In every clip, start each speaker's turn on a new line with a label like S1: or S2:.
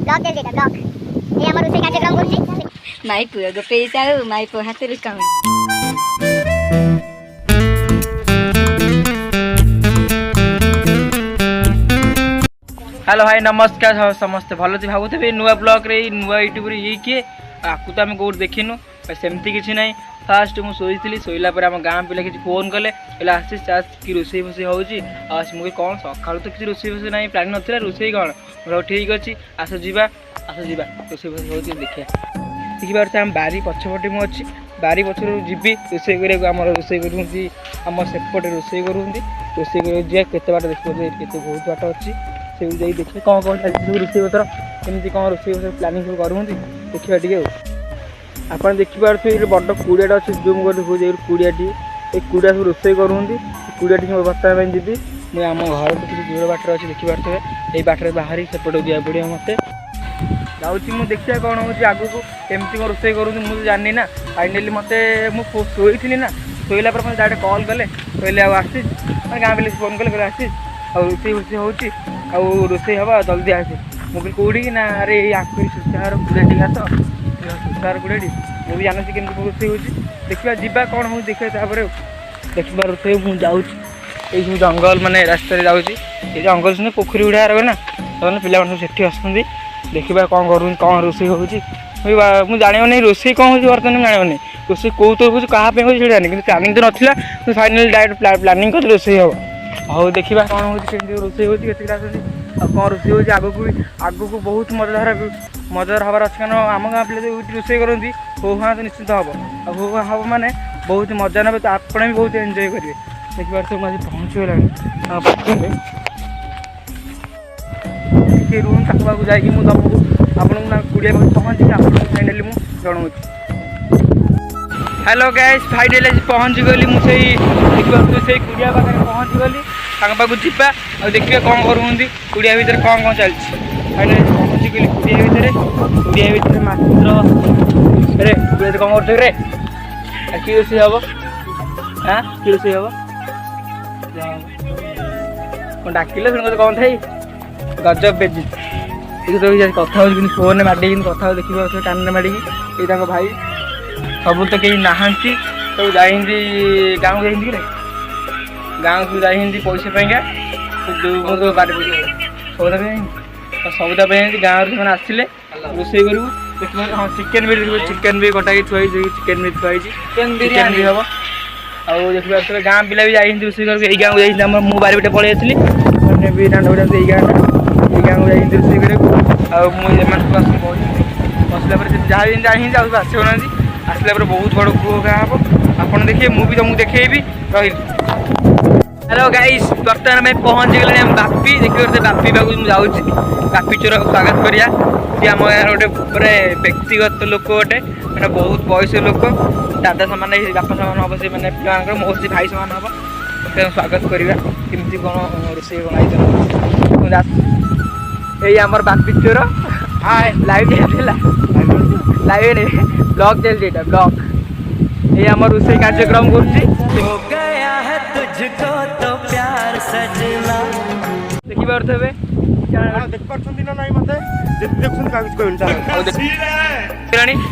S1: Blog ଦେଲି ଏଟା blog ଏ ଆମର ରୋଷେଇ କାର୍ଯ୍ୟକ୍ରମ କରୁଛି
S2: ମାଇ ପୁଅ ଗୋଟେ ଚାଉ ମାଇ ପୁଅ ହାତରେ କାମ।
S3: हेलो भाई नमस्कार समस्ते भल अच्छे भावुथे नुआ ब्लॉग रे नुआ यूट्यूब रे ये किए आपको तो आम कौट देखिनु सेमती किसी ना फास्ट मुझे शोली शोला आम गाँ पिला किसी फोन कले आसीस आस कि रोसे फोसे होगी मुझे कौन सका तो किसी रोसे फोसे ना प्लानिंग नाला रोसे कौन मतलब ठीक अच्छे आस जा रोसे फोसे हो देखिए देखिए आम बारी पछपटे मुझे बारी पछर जी रोसे आम रोसे करूँगी आम सेपटे रोसे करूँगी रोसे केते बाट देखिए केते बहुत बाट अच्छी से जाई देखिए कौन कौन चलती रोसे पतर केमती कौन रोसे प्लानिंग सब करूँगी देखा टे आप देखिए बड़ कुड़िया अच्छे जूम कर कुड़ियाटी ये कुड़िया सब रोसे करूँगी कुड़ियाटी बर्तमान जी मुझे आम घर तो किसी दूर बाटर अच्छे देखिपे ये बाटर बाहरी सेपटे जा पड़े मत जाऊँ देखिए कौन हो आगे को केमती कौन रोसे करूँगी मुझे जानी ना फाइनाली मत शोई ना शोला पर मैं डायरेक्ट कॉल कले कहले आसीस मैं गाँव पे फोन कले कहले आसीस आ रोसे फोसे होती रोसे हम जल्दी आसे मुझे कौटी ना अरे आखिरी सुसार कुड़ियाटी घास सुसार कुड़ियाटी मुझे जानती केमती रोसे हो देखा जा कौन हो देखिए देखा रोसे मुझे जाऊँ ये जंगल माने रास्ता जाऊँगी ये जंगल सुने पोखरी गुड़ा रहे ना तो पिला सब सेठी आसुँच देखा कौन करूँ कौन रोसे हो मुझे जान नहीं रोसे कौन हो बर्तमान मुझे जान रोसे कौ तो हो क्या जानी कि प्लानिंग तो नाला फाइनाल डायरेक्ट प्लानिंग कर रोसे हम हाँ देखा कौन हो रोसे हो कौन रोसे हो आगू को बहुत मजार हबार अच्छे कारण आम गाँव पे रोसे करती हो हाँ तो निश्चित हम हो हम मैंने बहुत मजा ना तो आप भी बहुत एंजॉय करेंगे देखिए मुझे पहुँचीगला रूम पाखा जाकि तुमको आपको कुड़िया पहुँची फाइनाली मुझे जनाऊँ। हेलो गाइस फाइनाली पहुँची गली मुझे देखिए कुड़िया पाखे पहुँची गली पाखु जा देखिए कौन करूँगी कुड़िया भितर कौन कौन चलती फाइनाली पहुँची गली कुड़िया भितर मात्र रे कुड़िया कौन कर कि रोसे हम हाँ कि रोसे हम डाकिले फिर कौन थी गजब बेजी देखिए कथा फोन में माड़ी कथा देखिए कान में माड़ी ये भाई सब तो कहीं नहांती सब जाइंदी गाँव जाइंदी गाँव को जाइंदी पैसा पाइंका बारे सौदा सौदा गाँव से आसले रोसे करूँ देखिए हाँ चिकेन भी कटा थुआई चिकेन भी थुआई चिकेन भी हम आउ देखिए गाँ पिला भी जाइंदी रोसे कर गाँव जाइंदी मु बारे पटे पलि आसली मैंने भी दांड गाँव ये गाँव जाइंदी रोसे कर मुझे बसला जहाँ भी जाइंदी आसना आसला बहुत बड़ कूह गाँ हम आप देखिए मुझे तुमको देखेबी रही। हेलो गाइस बर्तमान मैं पहुँच गले बापी देखिए बापी पाक जाऊँ बापी चोर स्वागत करिया सी आम गाँव गोटे पूरे व्यक्तिगत लोक गोटे मैंने बहुत बयस लोक दादा सामान बापा सामान हम से मैंने पिला मो से भाई सामान हम स्वागत करवा केमती कौन रोसे बनाई यही आमर बापी चोर लाइव लाइव ब्लॉग चलती ब्लॉग ये आम रोसे कार्यक्रम कर देखिपे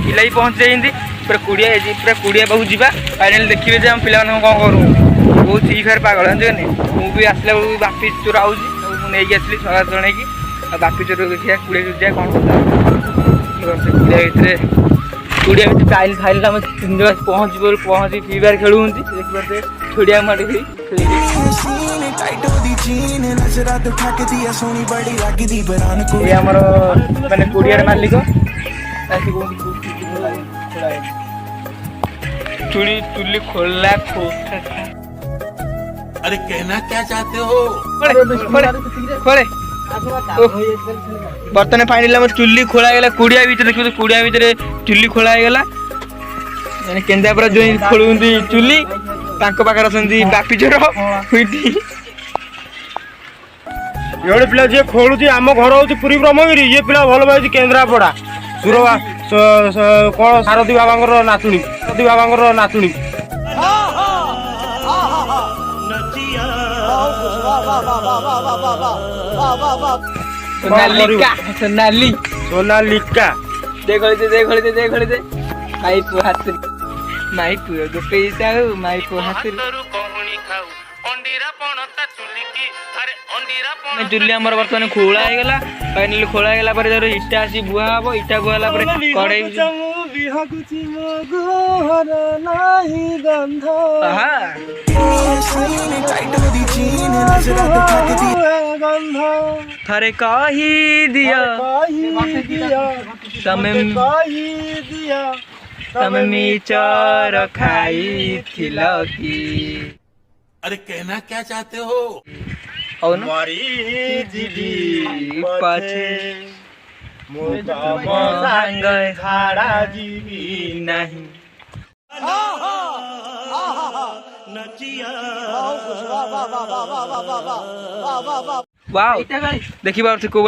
S3: पिला पहुँच जाइंदी पूरा कुड़िया पूरा कुड़िया पाक जा फाइनाल देखिए जे हम पिला कौन करूँ बहुत फ्री फायर पागल जानते मुझे आसला बेलू बापी चोर आऊँगी आसली स्वागत जन बापी चोर देखिए कुड़िया जा कौन कुड़िया भितर फाइल फाइल आम 3 जगह पहुँची फ्री फायर खेलूँ देखिए छुड़िया माटी आमर मैंने कुड़िया मालिक चुली खोलना
S4: अरे कहना क्या चाहते हो
S3: बर्तमान फाइनल चुली खोला गला कुड़िया भितर देखिए कुड़िया भितर चुली खोला गला केन्द्रापड़ा जो खोलुंदी चुली पाखे अच्छी बापी चोर
S5: ये पिला जी खोलुची आम घर हूँ पुरी ब्रह्मगिरी ये पिला भल पाई केन्द्रापड़ा सुरवा कौन सारथी बाबा नातुणी
S3: सोनाली
S5: सोनालिका
S3: देख दे माई पुआ हाथ माई पुआ गो पैसा हो माई पुआ हाथ चुली आमर बर्तमान खोला होगा फाइनाली खोला होगा पर जब इटा आसी बुआ हम इटा बुआ पर कड़े थरे कही दिया तमे मिचर खाई थिल की
S4: अरे कहना क्या चाहते हो
S3: औन
S5: मरी जीवी
S3: पाछे
S5: संग खाड़ा जीवी
S3: नहीं वाओ देखी बार को